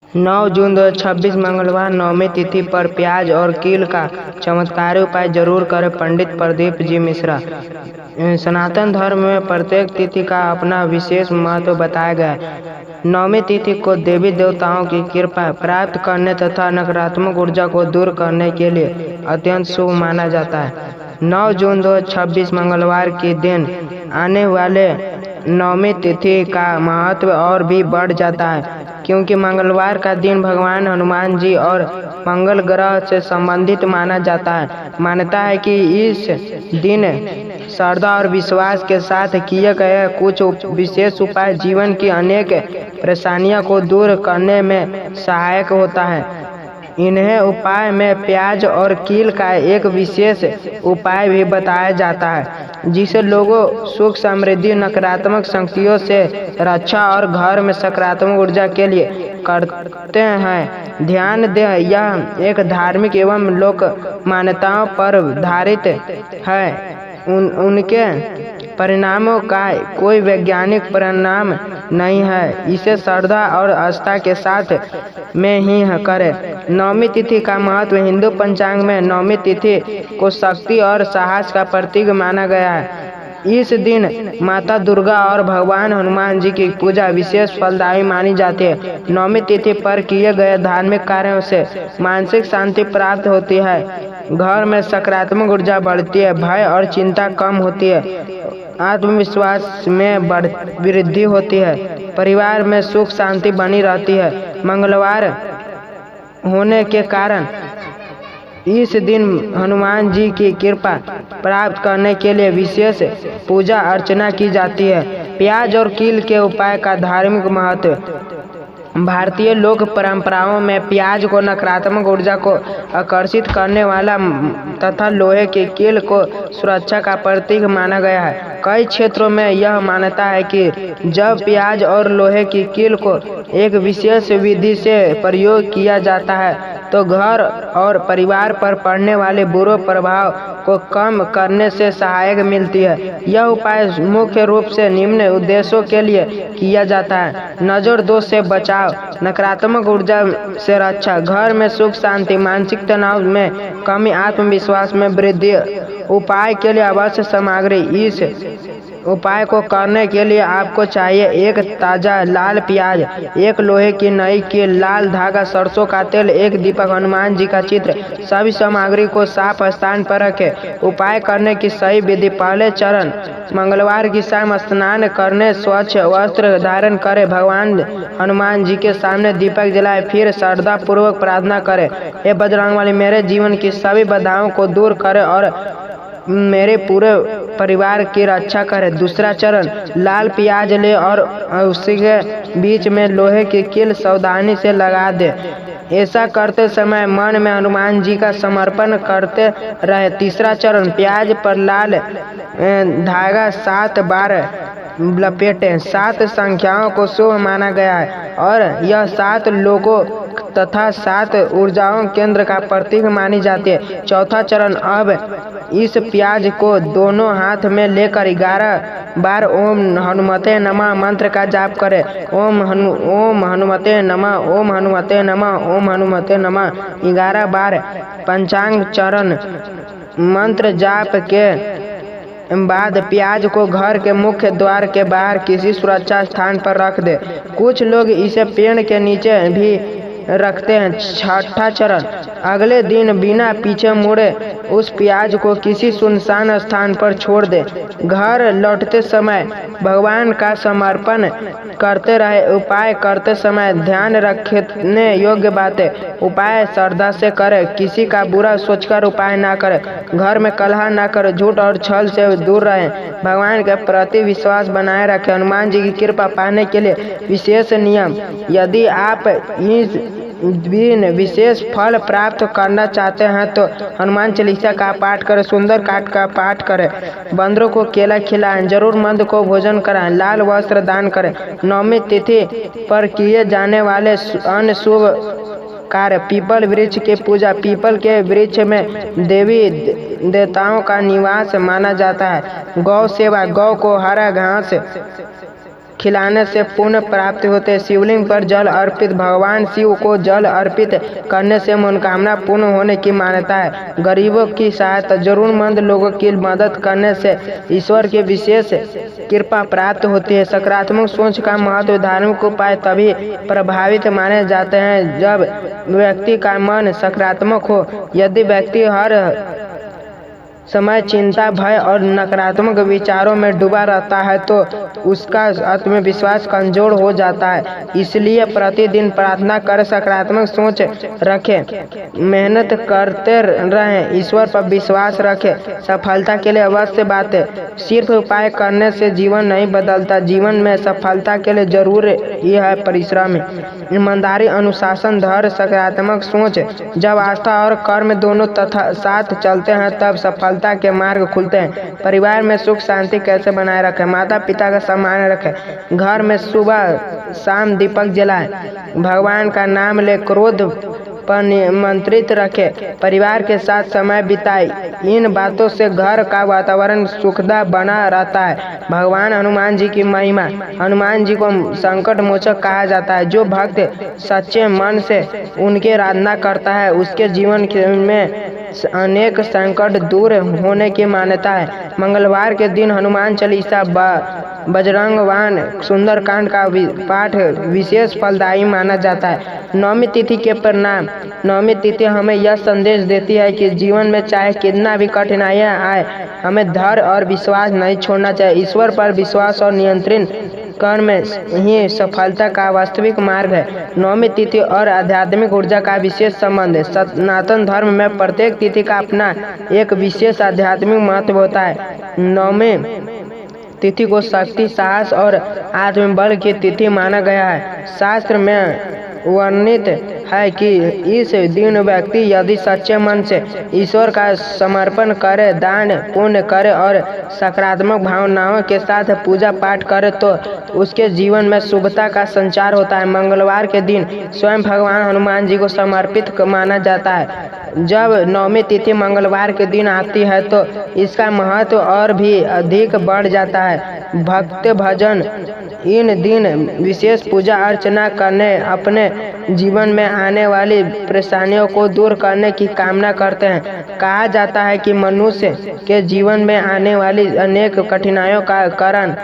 9 जून 2026 मंगलवार नवमी तिथि पर प्याज और कील का चमत्कारी उपाय जरूर करें। पंडित प्रदीप जी मिश्रा। सनातन धर्म में प्रत्येक तिथि का अपना विशेष महत्व बताया गया है। नवमी तिथि को देवी देवताओं की कृपा प्राप्त करने तथा नकारात्मक ऊर्जा को दूर करने के लिए अत्यंत शुभ माना जाता है। 9 जून 2026 मंगलवार के दिन आने वाले नवमी तिथि का महत्व और भी बढ़ जाता है, क्योंकि मंगलवार का दिन भगवान हनुमान जी और मंगल ग्रह से संबंधित माना जाता है। मान्यता है कि इस दिन श्रद्धा और विश्वास के साथ किए गए कुछ विशेष उपाय जीवन की अनेक परेशानियों को दूर करने में सहायक होता है। इन्हें उपाय में प्याज और कील का एक विशेष उपाय भी बताया जाता है, जिसे लोगों सुख समृद्धि नकारात्मक शक्तियों से रक्षा और घर में सकारात्मक ऊर्जा के लिए करते हैं। ध्यान दें, यह एक धार्मिक एवं लोक मान्यताओं पर आधारित है। उनके परिणामों का कोई वैज्ञानिक परिणाम नहीं है। इसे श्रद्धा और आस्था के साथ में ही करें। नवमी तिथि का महत्व हिंदू पंचांग में नवमी तिथि को शक्ति और साहस का प्रतीक माना गया है। इस दिन माता दुर्गा और भगवान हनुमान जी की पूजा विशेष फलदायी मानी जाती है। नवमी तिथि पर किए गए धार्मिक कार्यों से मानसिक शांति प्राप्त होती है, घर में सकारात्मक ऊर्जा बढ़ती है, भय और चिंता कम होती है, आत्मविश्वास में वृद्धि होती है, परिवार में सुख शांति बनी रहती है। मंगलवार होने के कारण इस दिन हनुमान जी की कृपा प्राप्त करने के लिए विशेष पूजा अर्चना की जाती है। प्याज और कील के उपाय का धार्मिक महत्व। भारतीय लोक परंपराओं में प्याज को नकारात्मक ऊर्जा को आकर्षित करने वाला तथा लोहे की कील को सुरक्षा का प्रतीक माना गया है। कई क्षेत्रों में यह मान्यता है कि जब प्याज और लोहे की कील को एक विशेष विधि से प्रयोग किया जाता है तो घर और परिवार पर पड़ने वाले बुरे प्रभाव को कम करने से सहायता मिलती है। यह उपाय मुख्य रूप से निम्न उद्देश्यों के लिए किया जाता है: नजर दोष से बचाव, नकारात्मक ऊर्जा से रक्षा, घर में सुख शांति, मानसिक तनाव में कमी, आत्मविश्वास में वृद्धि। उपाय के लिए आवश्यक सामग्री। इस उपाय को करने के लिए आपको चाहिए: एक ताज़ा लाल प्याज, एक लोहे की नई कील, लाल धागा, सरसों का तेल, एक दीपक, हनुमान जी का चित्र। सभी सामग्री को साफ स्थान पर रखें। उपाय करने की सही विधि। पहले चरण: मंगलवार की शाम स्नान करने स्वच्छ वस्त्र धारण करें, भगवान हनुमान जी के सामने दीपक जलाएं, फिर श्रद्धा पूर्वक प्रार्थना करें: हे बजरंगबली, मेरे जीवन की सभी बाधाओं को दूर करें और मेरे पूरे परिवार की रक्षा करें। दूसरा चरण: लाल प्याज ले और उसके बीच में लोहे की कील सावधानी से लगा दे। ऐसा करते समय मन में हनुमान जी का समर्पण करते रहे। तीसरा चरण: प्याज पर लाल धागा 7 बार लपेटें। 7 संख्याओं को शुभ माना गया है और यह 7 लोगों तथा 7 ऊर्जाओं केंद्र का प्रतीक मानी जाती है। चौथा चरण: अब इस प्याज को दोनों हाथ में लेकर 11 बार ओम हनुमते नमः मंत्र का जाप करें। ओम हनुमते नमः, ओम हनुमते नमः, ओम हनुमते नमः 11 बार। पंचांग चरण मंत्र जाप के बाद प्याज को घर के मुख्य द्वार के बाहर किसी सुरक्षा स्थान पर रख दे। कुछ लोग इसे पेड़ के नीचे भी रखते हैं। छठा चरण: अगले दिन बिना पीछे मुड़े उस प्याज को किसी सुनसान स्थान पर छोड़ दे। घर लौटते समय भगवान का समर्पण करते रहे। उपाय करते समय ध्यान रखने योग्य बातें। उपाय श्रद्धा से करें, किसी का बुरा सोचकर उपाय ना करें, घर में कलह ना करें, झूठ और छल से दूर रहें, भगवान के प्रति विश्वास बनाए रखें। हनुमान जी की कृपा पाने के लिए विशेष नियम। यदि आप इस दिन विशेष फल प्राप्त करना चाहते हैं तो हनुमान चालीसा का पाठ करें, सुंदर कांड का पाठ करें, बंदरों को केला खिलाएं, जरूरतमंद को भोजन कराएं, लाल वस्त्र दान करें। नवमी तिथि पर किए जाने वाले अन्य शुभ कार्य: पीपल वृक्ष की पूजा। पीपल के वृक्ष में देवी देवताओं का निवास माना जाता है। गौ सेवा: गौ को हरा घास खिलाने से पुण्य प्राप्त होते हैं। शिवलिंग पर जल अर्पित। भगवान शिव को जल अर्पित करने से मनोकामना पूर्ण होने की मान्यता है। गरीबों की सहायता, जरूरतमंद लोगों की मदद करने से ईश्वर की विशेष कृपा प्राप्त होती है। सकारात्मक सोच का महत्व। धार्मिक उपाय तभी प्रभावित माने जाते हैं जब व्यक्ति का मन सकारात्मक हो। यदि व्यक्ति हर समय चिंता, भय और नकारात्मक विचारों में डूबा रहता है तो उसका आत्मविश्वास कमजोर हो जाता है। इसलिए प्रतिदिन प्रार्थना करें, सकारात्मक सोच रखें, मेहनत करते रहें, ईश्वर पर विश्वास रखें। सफलता के लिए अवश्य बात है। सिर्फ उपाय करने से जीवन नहीं बदलता। जीवन में सफलता के लिए जरूर यह है परिश्रम, ईमानदारी, अनुशासन, धैर्य, सकारात्मक सोच। जब आस्था और कर्म दोनों साथ चलते हैं तब सफलता के मार्ग खुलते हैं। परिवार में सुख शांति कैसे बनाए रखें? माता पिता का सम्मान रखें। घर में सुबह शाम दीपक जलाएं। भगवान का नाम ले, क्रोध पर नियंत्रित रखें। परिवार के साथ समय बिताएं। इन बातों से घर का वातावरण सुखदा बना रहता है। भगवान हनुमान जी की महिमा। हनुमान जी को संकट मोचक कहा जाता है। जो भक्त सच्चे मन से उनकी आराधना करता है उसके जीवन में अनेक संकट दूर होने की मान्यता है। मंगलवार के दिन हनुमान चालीसा, बजरंग बाण, सुंदरकांड का पाठ विशेष फलदायी माना जाता है। नवमी तिथि के परिणाम। नवमी तिथि हमें यह संदेश देती है कि जीवन में चाहे कितना भी कठिनाइयां आए, हमें धैर्य और विश्वास नहीं छोड़ना चाहिए। ईश्वर पर विश्वास और नियंत्रण कर्म ही सफलता का वास्तविक मार्ग है। नवमी तिथि और आध्यात्मिक ऊर्जा का विशेष संबंध है। सनातन धर्म में प्रत्येक तिथि का अपना एक विशेष आध्यात्मिक महत्व होता है। नवमी तिथि को शक्ति, साहस और आत्मबल की तिथि माना गया है। शास्त्र में वर्णित है कि इस दिन व्यक्ति यदि सच्चे मन से ईश्वर का समर्पण करे, दान पुण्य करे और सकारात्मक भावनाओं के साथ पूजा पाठ करे तो उसके जीवन में शुभता का संचार होता है। मंगलवार के दिन स्वयं भगवान हनुमान जी को समर्पित माना जाता है। जब नवमी तिथि मंगलवार के दिन आती है तो इसका महत्व और भी अधिक बढ़ जाता है। भक्त भजन इन दिन विशेष पूजा अर्चना करने, अपने जीवन में आने वाली परेशानियों को दूर करने की कामना करते हैं। कहा जाता है कि मनुष्य के जीवन में आने वाली अनेक कठिनाइयों का कारण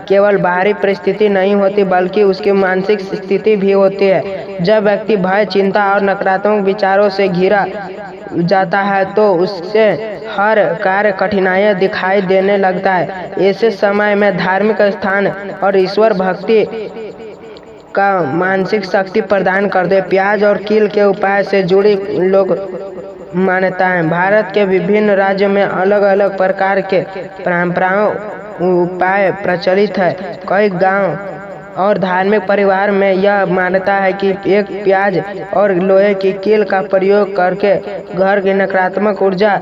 केवल बाहरी परिस्थिति नहीं होती बल्कि उसकी मानसिक स्थिति भी होती है। जब व्यक्ति भय, चिंता और नकारात्मक विचारों से घिरा जाता है तो उससे हर कार्य कठिनाइयां दिखाई देने लगता है। ऐसे समय में धार्मिक स्थान और ईश्वर भक्ति का मानसिक शक्ति प्रदान कर दे। प्याज और कील के उपाय से जुड़ी लोग मान्यताएं। भारत के विभिन्न राज्यों में अलग अलग प्रकार के परंपराओं उपाय प्रचलित है। कई गांव और धार्मिक परिवार में यह मान्यता है कि एक प्याज और लोहे की कील का प्रयोग करके घर की नकारात्मक ऊर्जा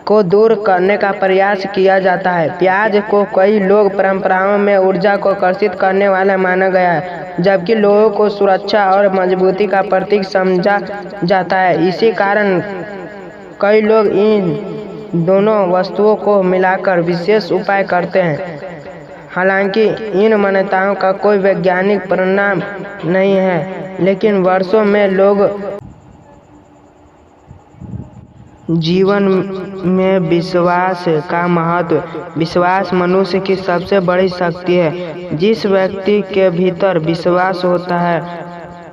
को दूर करने का प्रयास किया जाता है। प्याज को कई लोग परंपराओं में ऊर्जा को आकर्षित करने वाला माना गया है, जबकि लोहे को सुरक्षा और मजबूती का प्रतीक समझा जाता है। इसी कारण कई लोग इन दोनों वस्तुओं को मिलाकर विशेष उपाय करते हैं। हालांकि इन मान्यताओं का कोई वैज्ञानिक परिणाम नहीं है, लेकिन वर्षों में लोग जीवन में विश्वास का महत्व। विश्वास मनुष्य की सबसे बड़ी शक्ति है। जिस व्यक्ति के भीतर विश्वास होता है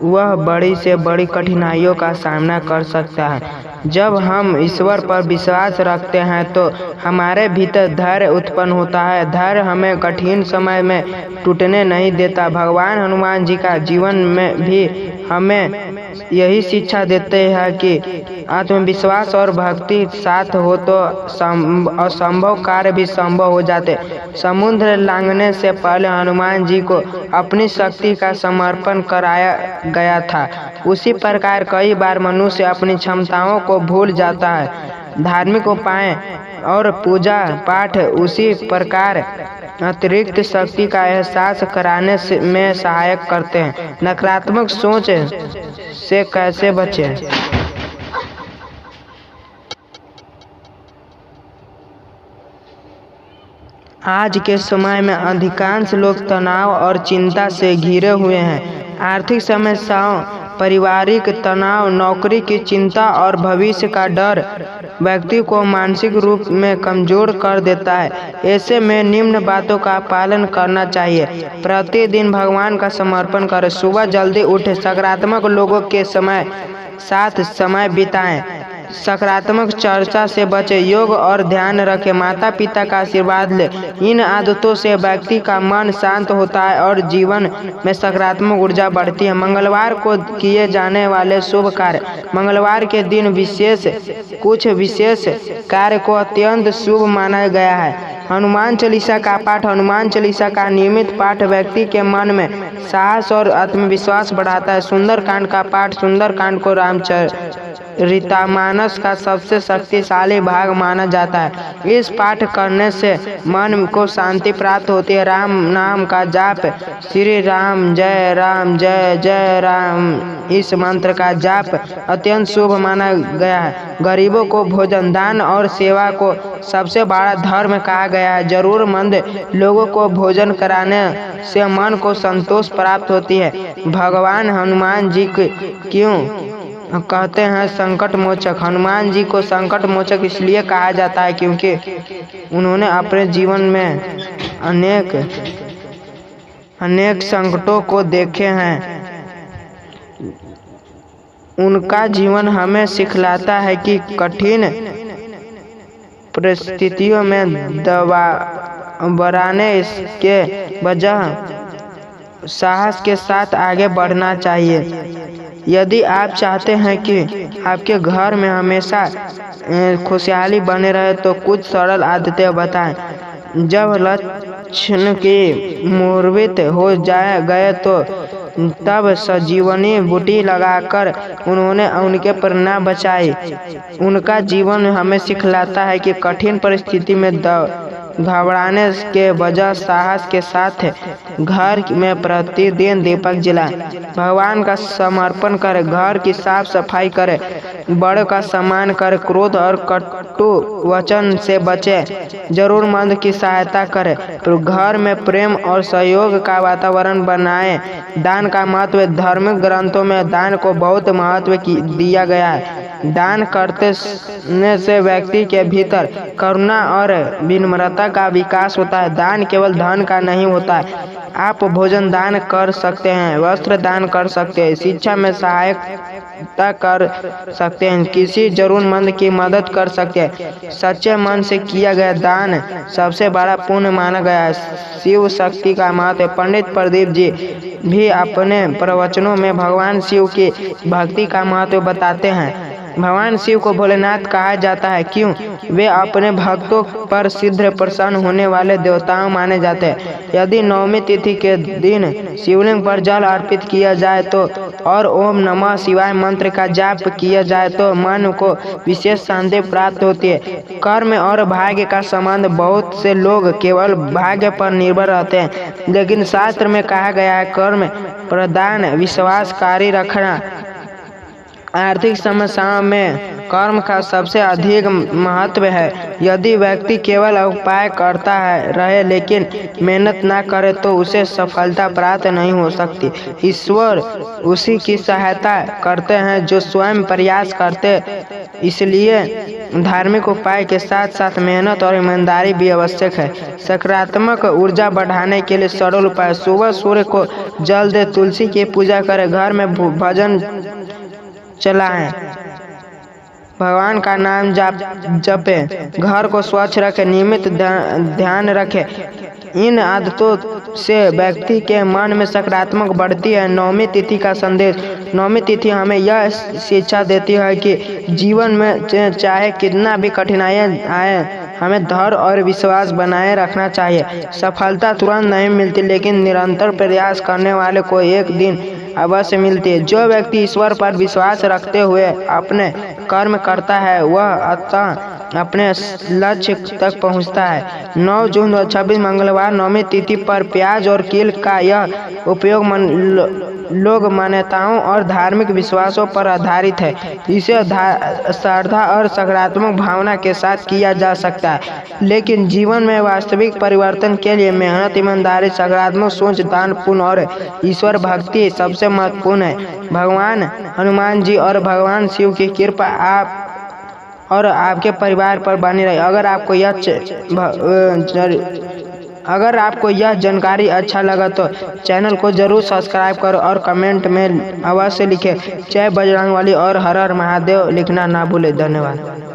वह बड़ी से बड़ी कठिनाइयों का सामना कर सकता है। जब हम ईश्वर पर विश्वास रखते हैं तो हमारे भीतर धैर्य उत्पन्न होता है। धैर्य हमें कठिन समय में टूटने नहीं देता। भगवान हनुमान जी का जीवन में भी हमें यही शिक्षा देते हैं कि आत्मविश्वास और भक्ति साथ हो तो असंभव कार्य भी संभव हो जाते। समुद्र लांघने से पहले हनुमान जी को अपनी शक्ति का समर्पण कराया गया था। उसी प्रकार कई बार मनुष्य अपनी क्षमताओं को भूल जाता है। धार्मिक उपाय और पूजा पाठ उसी प्रकार अतिरिक्त शक्ति का एहसास कराने में सहायक करते हैं। नकारात्मक सोच से कैसे बचें? आज के समय में अधिकांश लोग तनाव और चिंता से घिरे हुए हैं। आर्थिक समस्याओं, पारिवारिक तनाव, नौकरी की चिंता और भविष्य का डर व्यक्ति को मानसिक रूप में कमजोर कर देता है। ऐसे में निम्न बातों का पालन करना चाहिए। प्रतिदिन भगवान का समर्पण करें। सुबह जल्दी उठें। सकारात्मक लोगों के साथ समय बिताएं। सकारात्मक चर्चा से बचें। योग और ध्यान रखें। माता पिता का आशीर्वाद लें। इन आदतों से व्यक्ति का मन शांत होता है और जीवन में सकारात्मक ऊर्जा बढ़ती है। मंगलवार को किए जाने वाले शुभ कार्य। मंगलवार के दिन कुछ विशेष कार्य को अत्यंत शुभ माना गया है। हनुमान चालीसा का पाठ। हनुमान चालीसा का नियमित पाठ व्यक्ति के मन में साहस और आत्मविश्वास बढ़ाता है। सुंदरकांड का पाठ। सुंदरकांड को रामचरितमानस का सबसे शक्तिशाली भाग माना जाता है। इस पाठ करने से मन को शांति प्राप्त होती है। राम नाम का जाप। श्री राम जय जय राम, इस मंत्र का जाप अत्यंत शुभ माना गया है। गरीबों को भोजन, दान और सेवा को सबसे बड़ा धर्म कहा गया है। जरूरतमंद लोगों को भोजन कराने से मन को संतोष प्राप्त होती है। भगवान हनुमान जी क्यों कहते हैं संकट मोचक? हनुमान जी को संकट मोचक इसलिए कहा जाता है क्योंकि उन्होंने अपने जीवन में अनेक संकटों को देखे हैं। उनका जीवन हमें सिखलाता है कि कठिन परिस्थितियों में घबराने के बजाय साहस के साथ आगे बढ़ना चाहिए। यदि आप चाहते हैं कि आपके घर में हमेशा खुशहाली बने रहे तो कुछ सरल आदतें बताएं। जब लक्षण की मूर्छित हो गए तो तब संजीवनी बूटी लगाकर उन्होंने उनके प्राण बचाए। उनका जीवन हमें सिखलाता है कि कठिन परिस्थिति में घबराने के बजाय साहस के साथ घर में प्रतिदिन दीपक जलाएं। भगवान का समर्पण करें। घर की साफ सफाई करें। बड़े का सम्मान करें। क्रोध और कटु वचन से बचें। जरूरतमंद की सहायता करें। तो घर में प्रेम और सहयोग का वातावरण बनाएं। दान का महत्व। धार्मिक ग्रंथों में दान को बहुत महत्व दिया गया है। दान करते से व्यक्ति के भीतर करुणा और विनम्रता का विकास होता है। दान केवल धन का नहीं होता है। आप भोजन दान कर सकते हैं, वस्त्र दान कर सकते हैं, शिक्षा में सहायता कर सकते हैं, किसी जरूरतमंद की मदद कर सकते हैं। सच्चे मन से किया गया दान सबसे बड़ा पुण्य माना गया है। शिव शक्ति का महत्व। पंडित प्रदीप जी भी अपने प्रवचनों में भगवान शिव की भक्ति का महत्व बताते हैं। भगवान शिव को भोलेनाथ कहा जाता है क्यों? वे अपने भक्तों पर शीघ्र प्रसन्न होने वाले देवताओं माने जाते हैं। यदि नवमी तिथि के दिन शिवलिंग पर जल अर्पित किया जाए तो और ओम नमः शिवाय मंत्र का जाप किया जाए तो मन को विशेष शांति प्राप्त होती है। कर्म और भाग्य का संबंध। बहुत से लोग केवल भाग्य पर निर्भर रहते हैं, लेकिन शास्त्र में कहा गया है कर्म प्रधान विश्वासकारी रखना। आर्थिक समस्याओं में कर्म का सबसे अधिक महत्व है। यदि व्यक्ति केवल उपाय करता रहे लेकिन मेहनत ना करे तो उसे सफलता प्राप्त नहीं हो सकती। ईश्वर उसी की सहायता करते हैं जो स्वयं प्रयास करते। इसलिए धार्मिक उपाय के साथ साथ मेहनत और ईमानदारी भी आवश्यक है। सकारात्मक ऊर्जा बढ़ाने के लिए सरल उपाय। सुबह सूर्य को जल दे, तुलसी की पूजा करें, घर में भजन चलाएं, भगवान का नाम जपें, घर को स्वच्छ रखें, नियमित ध्यान रखें। इन आदतों से व्यक्ति के मन में सकारात्मक बढ़ती है। नवमी तिथि का संदेश। नवमी तिथि हमें यह शिक्षा देती है कि जीवन में चाहे कितना भी कठिनाइयाँ आए, हमें धैर्य और विश्वास बनाए रखना चाहिए। सफलता तुरंत नहीं मिलती, लेकिन निरंतर प्रयास करने वाले को एक दिन अवश्य मिलती है। जो व्यक्ति ईश्वर पर विश्वास रखते हुए अपने कर्म करता है वह अपने लक्ष्य तक पहुंचता है। 9 जून 2026 मंगलवार नवमी तिथि पर प्याज और कील का यह उपयोग लोक मान्यताओं और धार्मिक विश्वासों पर आधारित है। इसे श्रद्धा और सकारात्मक भावना के साथ किया जा सकता है, लेकिन जीवन में वास्तविक परिवर्तन के लिए मेहनत, ईमानदारी, सकारात्मक सोच, दान, पुण्य और ईश्वर भक्ति सबसे महत्वपूर्ण है। भगवान हनुमान जी और भगवान शिव की कृपा आप और आपके परिवार पर बनी रहे। अगर आपको यह जानकारी अच्छा लगा तो चैनल को जरूर सब्सक्राइब करो और कमेंट में अवश्य लिखें जय बजरंगबली और हर हर महादेव लिखना ना भूलें। धन्यवाद।